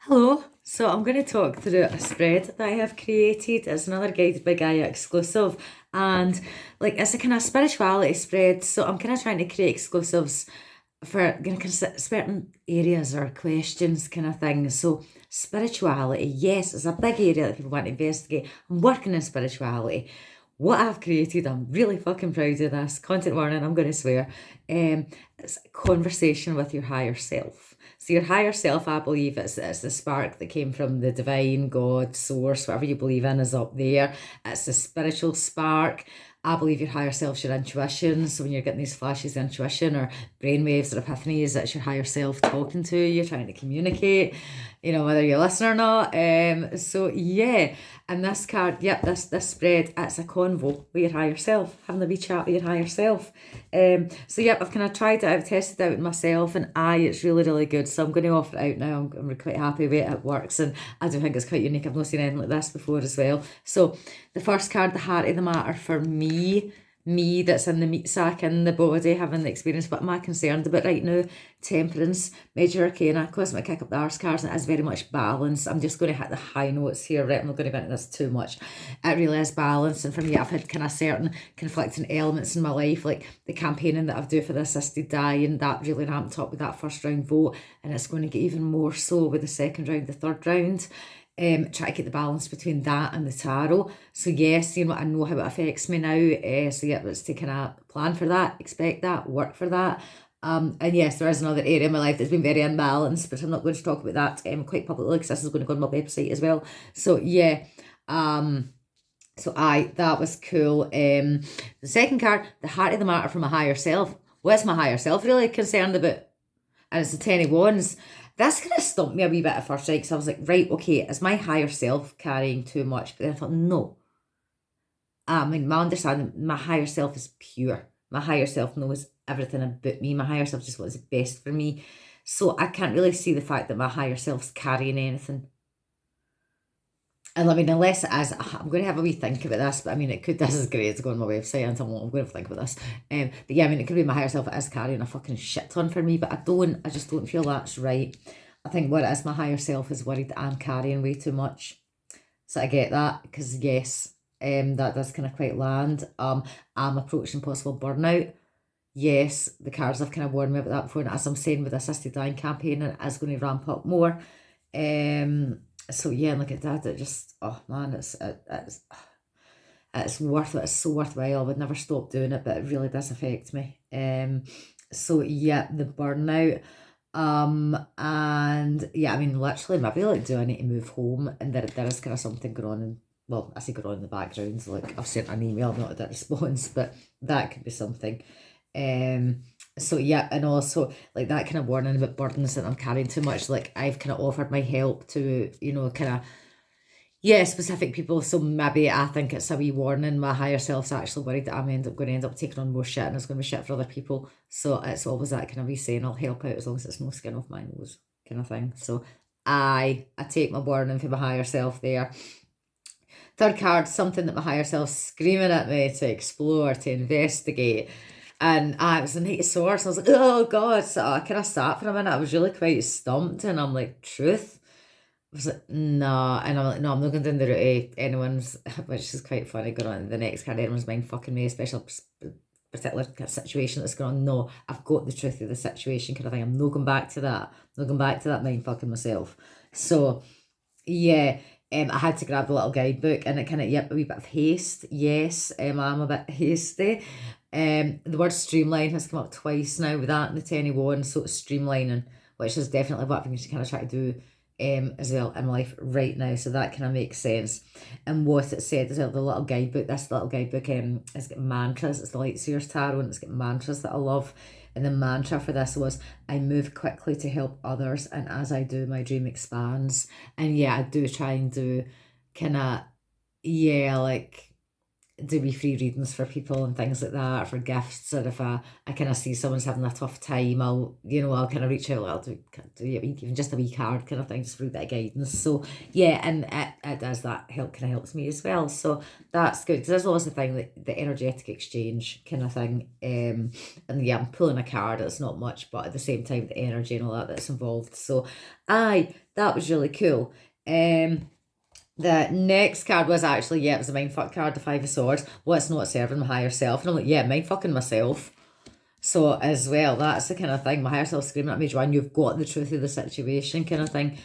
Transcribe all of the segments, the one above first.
Hello. So I'm going to talk through a spread that I have created. It's another Guided by Gaia exclusive, and like it's a kind of spirituality spread. So I'm kind of trying to create exclusives for certain areas or questions, kind of thing. So spirituality, yes, it's a big area that people want to investigate. I'm working in spirituality. What I've created, I'm really fucking proud of this. Content warning, I'm going to swear. It's a conversation with your higher self. So your higher self, I believe, it's the spark that came from the divine, God, source, whatever you believe in is up there. It's the spiritual spark. I believe your higher self's your intuition. So when you're getting these flashes of intuition or brainwaves or epiphanies, it's your higher self talking to you, trying to communicate, whether you listen or not. So yeah. And this card, yep, this spread, it's a convo with your higher self, having a wee chat with your higher self. So yep, I've kind of tried it out, tested it out myself, and it's really, really good. So I'm going to offer it out now. I'm quite happy with it. It works, and I do think it's quite unique. I've not seen anything like this before as well. So the first card, the heart of the matter for me that's in the meat sack in the body having the experience. What am I concerned about right now? Temperance, major arcana, cosmic kick up the arse cards, and it is very much balance. I'm just going to hit the high notes here, right? I'm not going to go into this too much. It really is balance, and for me, I've had kind of certain conflicting elements in my life, like the campaigning that I've done for the assisted dying, that really ramped up with that first round vote, and it's going to get even more so with the second round, the third round. Try to get the balance between that and the tarot. So yes, I know how it affects me now. So yeah, let's take a plan for that, expect that, work for that. And yes, there is another area in my life that's been very unbalanced, but I'm not going to talk about that quite publicly because this is going to go on my website as well. So yeah, that was cool. The second card, the heart of the matter from my higher self. What's my higher self really concerned about? And it's the Ten of Wands. This kind of stumped me a wee bit at first, right? Because I was like, right, okay, is my higher self carrying too much? But then I thought, no. I mean, my understanding, my higher self is pure. My higher self knows everything about me. My higher self just wants the best for me. So I can't really see the fact that my higher self's carrying anything. And I mean, unless it is, I'm going to have a wee think about this, but I mean, this is great to go on my website and I'm going to think about this. But yeah, I mean, it could be my higher self, it is carrying a fucking shit ton for me, but I just don't feel that's right. I think what it is, my higher self is worried that I'm carrying way too much. So I get that, because yes, that does kind of quite land. I'm approaching possible burnout. Yes, the cards have kind of warned me about that before, and as I'm saying with the assisted dying campaign, it is going to ramp up more. So yeah, look at that. It just, oh man, it's worth it. It's so worthwhile. I would never stop doing it, but it really does affect me. So yeah, the burnout. And yeah, I mean, literally, maybe like, do I need to move home? And there is kind of something going on. Well, I say going on in the background. Like I've sent an email, I've not had a response, but that could be something. So yeah, and also like that kind of warning about burdens that I'm carrying too much. Like I've kind of offered my help to, kind of, yeah, specific people. So maybe I think it's a wee warning. My higher self's actually worried that going to end up taking on more shit, and it's going to be shit for other people. So it's always that kind of wee saying, I'll help out as long as it's no skin off my nose kind of thing. So I take my warning for my higher self there. Third card, something that my higher self's screaming at me to explore, to investigate. And it was the Knight of Swords. I was like, oh God. So I kind of sat for a minute. I was really quite stumped. And I'm like, truth? I was like, no. And I'm like, no, I'm not going down the route of anyone's, which is quite funny, going on the next card, anyone's mind fucking me, especially particular kind of situation that's going on. No, I've got the truth of the situation kind of thing. I'm not going back to that. I'm not going back to that mind fucking myself. So, yeah. I had to grab the little guidebook, and it kind of, yep, a wee bit of haste. Yes, I'm a bit hasty. The word streamline has come up twice now with that and the Ten of Wands, so it's streamlining, which is definitely what I'm going to kind of try to do as well in my life right now, so that kind of makes sense. And what it said as well, the little guidebook, this little guidebook has got mantras. It's the Light Seers Tarot, and it's got mantras that I love. And the mantra for this was, I move quickly to help others, and as I do, my dream expands. And yeah, I do try and do kind of, yeah, like do wee free readings for people and things like that, for gifts, or if I kind of see someone's having a tough time, I'll kind of reach out, I'll do even just a wee card kind of thing, just for a bit of guidance. So yeah, and it does that kind of helps me as well. So that's good, because there's always the thing, that the energetic exchange kind of thing. And yeah, I'm pulling a card, it's not much, but at the same time, the energy and all that's involved. So that was really cool. The next card was actually, it was a mindfuck card, the Five of Swords. What's not serving my higher self? And I'm like, mindfucking myself. So as well, that's the kind of thing, my higher self screaming at me, Joanne, you've got the truth of the situation kind of thing.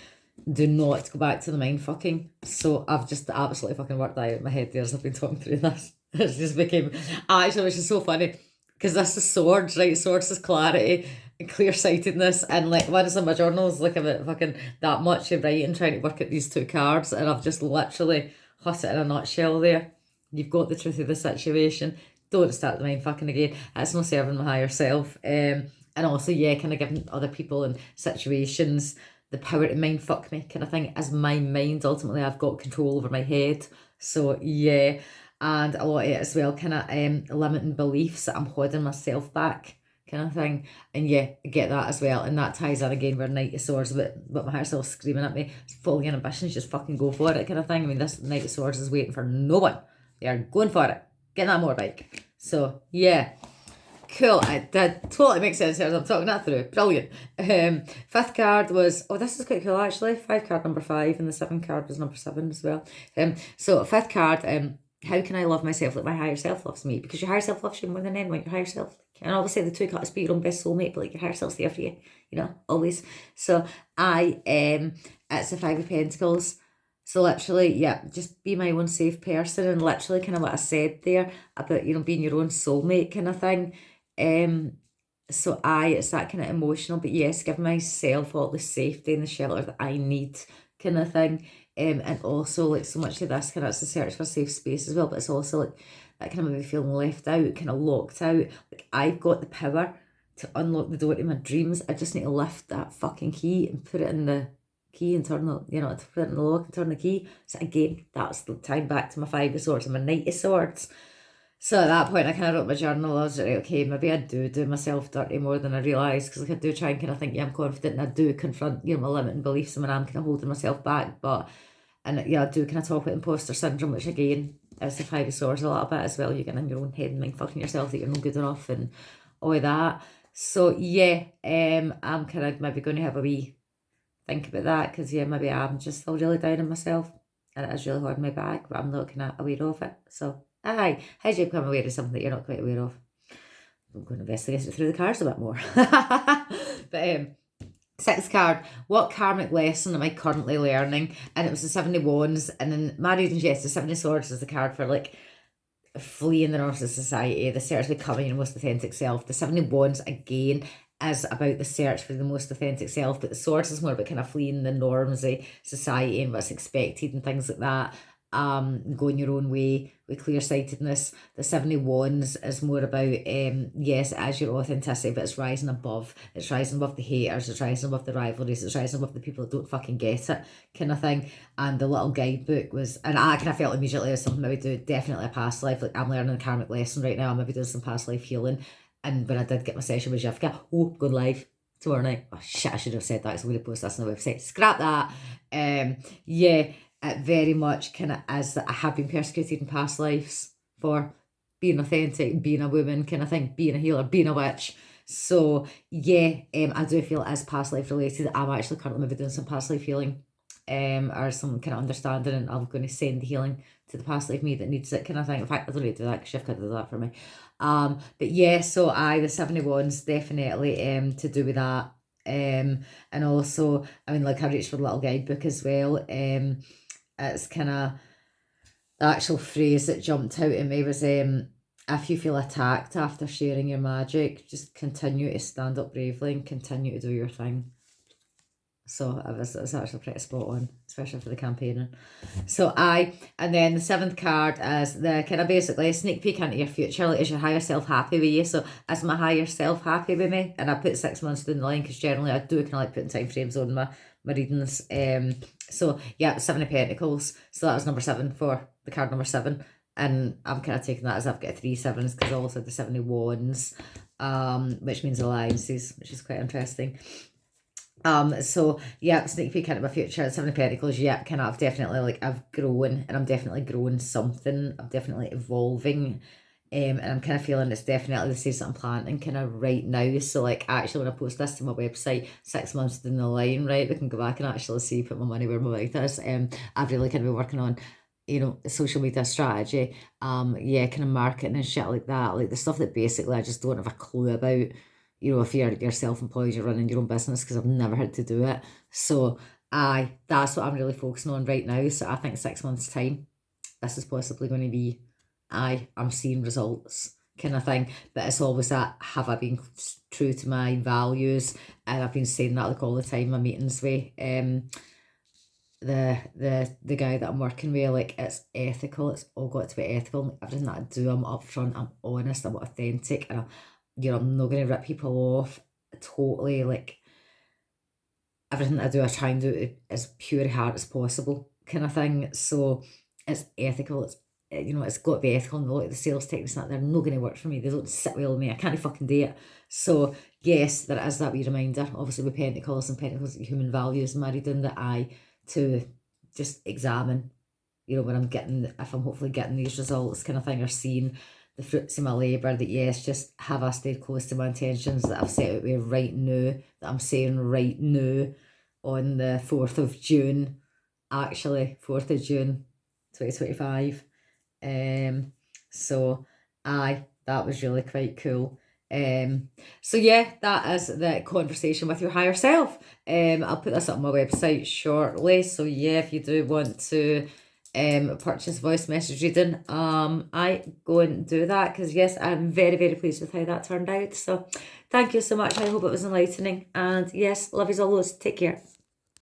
Do not go back to the mindfucking. So I've just absolutely fucking worked that out in my head there as I've been talking through this. It's just became, actually, which is so funny, because this is swords, right? Swords is clarity and clear-sightedness, and like one of my journals, like about fucking that much of writing, trying to work at these two cards, and I've just literally hut it in a nutshell there. You've got the truth of the situation. Don't start the mind fucking again. It's not serving my higher self. And also, kind of giving other people and situations the power to mind fuck me kind of thing. As my mind, ultimately, I've got control over my head. So yeah, and a lot of it as well, kind of limiting beliefs that I'm holding myself back kind of thing. And yeah, I get that as well, and that ties in again with Knight of Swords, but my higher self screaming at me, following ambitions, just fucking go for it kind of thing. I mean, this Knight of Swords is waiting for no one. They are going for it, getting that motorbike. So yeah, cool. That totally makes sense here as I'm talking that through. Brilliant. Fifth card was, this is quite cool actually. 5 card number 5, and the 7 card was number 7 as well. So fifth card, how can I love myself like my higher self loves me? Because your higher self loves you more than anyone. Your higher self, and obviously the two cards be your own best soulmate, but like your higher self's there for you, always. So it's the 5 of Pentacles. So literally, just be my own safe person, and literally kind of what I said there about, being your own soulmate kind of thing. So it's that kind of emotional, but yes, give myself all the safety and the shelter that I need kind of thing. And also like so much of this kind of, it's a search for safe space as well, but it's also like that kind of maybe feeling left out, kind of locked out. Like I've got the power to unlock the door to my dreams. I just need to lift that fucking key and put it in the key and turn the, to put it in the lock and turn the key. So again, that's the time back to my 5 of Swords and my Knight of Swords. So at that point, I kind of wrote my journal. I was like, okay, maybe I do myself dirty more than I realise, because like I do try and kind of think, I'm confident, and I do confront, my limiting beliefs, and when I'm kind of holding myself back. And I do kind of talk about imposter syndrome, which again is the 5 of Swords a little bit as well. You're getting in your own head and mind fucking yourself that you're not good enough and all of that. So yeah, I'm kind of maybe going to have a wee think about that, because maybe I'm just still really down on myself, and it is really hard on my back, but I'm not kind of aware of it. So how do you become aware of something that you're not quite aware of? I'm going to investigate it through the cards a bit more. But 6th card, what karmic lesson am I currently learning? And it was the 7 of Wands, and then my readings, yes, the 7 of Swords is the card for like fleeing the norms of society, the search for becoming your most authentic self. The 7 of Wands again is about the search for the most authentic self, but the Swords is more about kind of fleeing the norms of society and what's expected and things like that. Going your own way with clear-sightedness. The 7 of Wands is more about, yes, it is your authenticity, but it's rising above. It's rising above the haters, it's rising above the rivalries, it's rising above the people that don't fucking get it, kind of thing. And the little guidebook was, and I kind of felt immediately as something maybe do, definitely a past life. Like I'm learning a karmic lesson right now, I'm maybe doing some past life healing. And when I did get my session with Jessica, going live tomorrow night. Oh shit, I should have said that, because I'm going to post this on the website. Scrap that. It very much kind of is that I have been persecuted in past lives for being authentic, being a woman kind of thing, being a healer, being a witch. So I do feel it is past life related. I'm actually currently maybe doing some past life healing, or some kind of understanding, and I'm going to send the healing to the past life me that needs it kind of thing. In fact, I don't need to do that, because Shiv could do that for me. But yeah, so the 7 of Wands definitely to do with that. And also, I mean, like I reached for the little guidebook as well. It's kind of, the actual phrase that jumped out at me was, if you feel attacked after sharing your magic, just continue to stand up bravely and continue to do your thing. So it was actually pretty spot on, especially for the campaigning. So and then the 7th card is the kind of basically a sneak peek into your future. Like, is your higher self happy with you? So is my higher self happy with me? And I put 6 months down the line, because generally I do kind of like putting time frames on my readings. So yeah, 7 of Pentacles. So that was number 7 for the card number 7. and I'm kind of taking that as I've got 3 sevens, because I also had the 7 of wands, which means alliances, which is quite interesting. So yeah, sneak peek into my future. 7 of Pentacles, yeah, kind of definitely like I've grown, and I'm definitely growing something. I'm definitely evolving. And I'm kind of feeling it's definitely the seeds that I'm planting kind of right now. So like actually when I post this to my website 6 months down the line, right, we can go back and actually see, put my money where my mouth is. I've really kind of been working on, you know, social media strategy, yeah, kind of marketing and shit like that, like the stuff that basically I just don't have a clue about. You know, if you're self-employed, you're running your own business, because I've never had to do it. So that's what I'm really focusing on right now. So I think 6 months time, this is possibly going to be, I'm seeing results kind of thing. But it's always that, have I been true to my values? And I've been saying that like all the time in my meetings with the guy that I'm working with, like it's ethical. It's all got to be ethical. Everything that I do, I'm upfront, I'm honest, I'm authentic, and I'm not going to rip people off. Totally, like everything I do, I try and do it as pure heart as possible, kind of thing. So it's ethical. It's it's got to be ethical. And a lot of the sales techniques that they're not going to work for me. They don't sit well with me. I can't fucking do it. So yes, there is that wee reminder. Obviously with Pentacles and Pentacles, human values married in the eye, to just examine. When I'm getting, if I'm hopefully getting these results, kind of thing, or seeing the fruits of my labour, that yes, just have I stayed close to my intentions that I've set out with right now, that I'm saying right now on the 4th of June, actually, 4th of June 2025. So that was really quite cool. So yeah, that is the conversation with your higher self. I'll put this up on my website shortly. So yeah, if you do want to purchase voice message reading, I go and do that, because yes, I'm very, very pleased with how that turned out. So thank you so much. I hope it was enlightening, and yes, love you all. Take care.